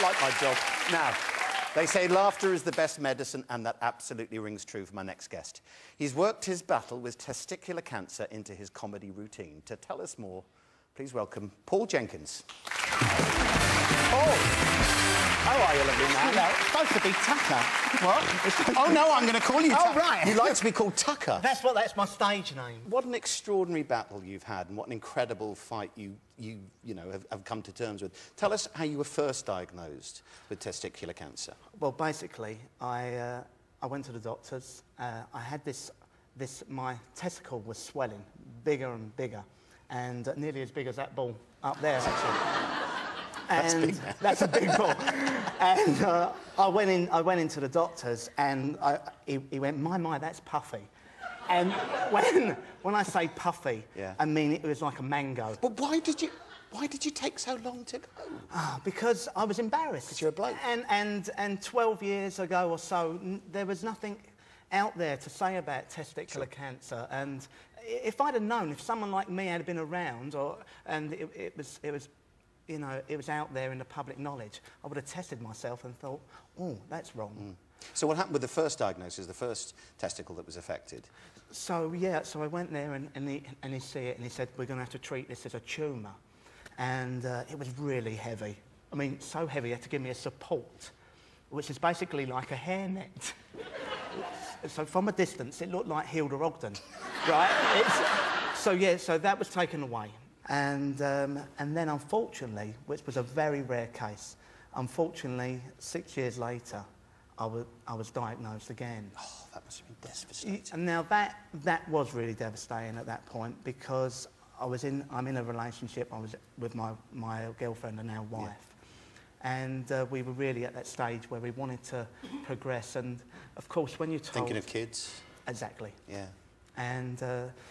like my job. Now, they say laughter is the best medicine, and that absolutely rings true for my next guest. He's worked his battle with testicular cancer into his comedy routine. To tell us more, please welcome Paul Jenkins. Paul! How are you, lovely man? Hello. It's supposed to be Tucker. What? Oh, no, I'm going to call you Tucker. Oh, right. You like to be called Tucker. That's my stage name. What an extraordinary battle you've had, and what an incredible fight you know, have come to terms with. Tell us how you were first diagnosed with testicular cancer. Well, basically, I went to the doctors. I had my testicle was swelling, bigger and bigger, and nearly as big as that ball up there, actually. That's big, man. That's a big ball. And I went into the doctors, and he went, my, that's puffy. And when I say puffy, yeah. I mean it was like a mango. But why did you take so long to go? Because I was embarrassed. Because you're a bloke. And 12 years ago or so, there was nothing out there to say about testicular cancer. And if I'd have known, if someone like me had been around, and it was you know, it was out there in the public knowledge, I would have tested myself and thought, oh, that's wrong. Mm. So what happened with the first diagnosis, the first testicle that was affected? So, yeah, so I went there and he see it, and he said, we're going to have to treat this as a tumour. And it was really heavy. I mean, so heavy, he had to give me a support, which is basically like a hairnet. So from a distance, it looked like Hilda Ogden, right? So that was taken away. And then, unfortunately, which was a very rare case, unfortunately, 6 years later, I was diagnosed again. Oh, that must have been devastating. And now that was really devastating at that point, because I'm in a relationship. I was with my girlfriend and now wife, yeah. And we were really at that stage where we wanted to progress. And of course, when you're told, thinking of kids. Exactly. Yeah. And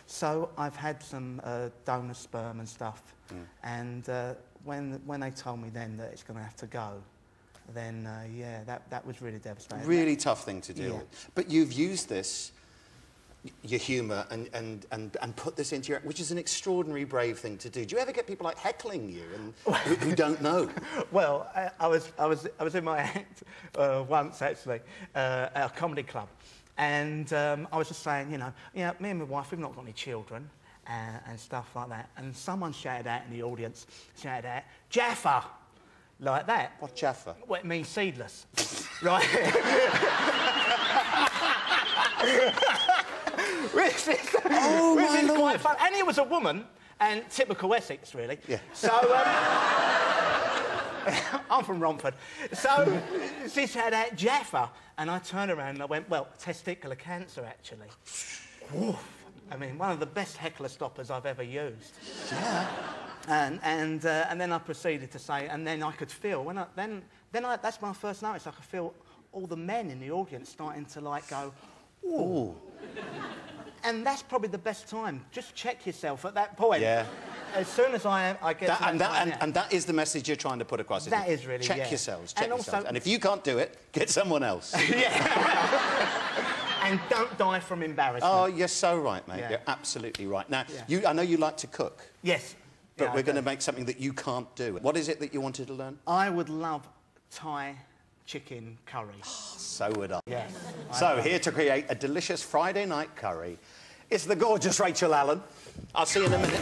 so I've had some donor sperm and stuff. Mm. And when they told me then that it's going to have to go, then yeah, that was really devastating. Really tough thing to deal with. But you've used this, your humour, and put this into your, which is an extraordinary, brave thing to do. Do you ever get people like heckling you and who don't know? Well, I was in my act once, actually, at a comedy club. And I was just saying, you know, me and my wife, we've not got any children and stuff like that. And someone shouted out in the audience, shouted out, Jaffa, like that. What Jaffa? Well, it means seedless, right? Which is quite fun. And he was a woman, and typical Essex, really. Yeah. So, I'm from Romford. So she said, Jaffa. And I turned around and I went, well, testicular cancer, actually. Oof. I mean, one of the best heckler stoppers I've ever used. Yeah. And then I proceeded to say, and then I could feel, that's when I first noticed, I could feel all the men in the audience starting to, like, go, ooh. Ooh. And that's probably the best time. Just check yourself at that point. Yeah. As soon as I get that, and that is the message you're trying to put across. That is really, check yourselves, check yourselves. And if you can't do it, get someone else. Yeah. And don't die from embarrassment. Oh, you're so right, mate. Yeah. You're absolutely right. Now, I know you like to cook. Yes. But we're going to make something that you can't do. What is it that you wanted to learn? I would love Thai chicken curry. Oh, so would I. Yes. So, here to create a delicious Friday night curry, it's the gorgeous Rachel Allen. I'll see you in a minute.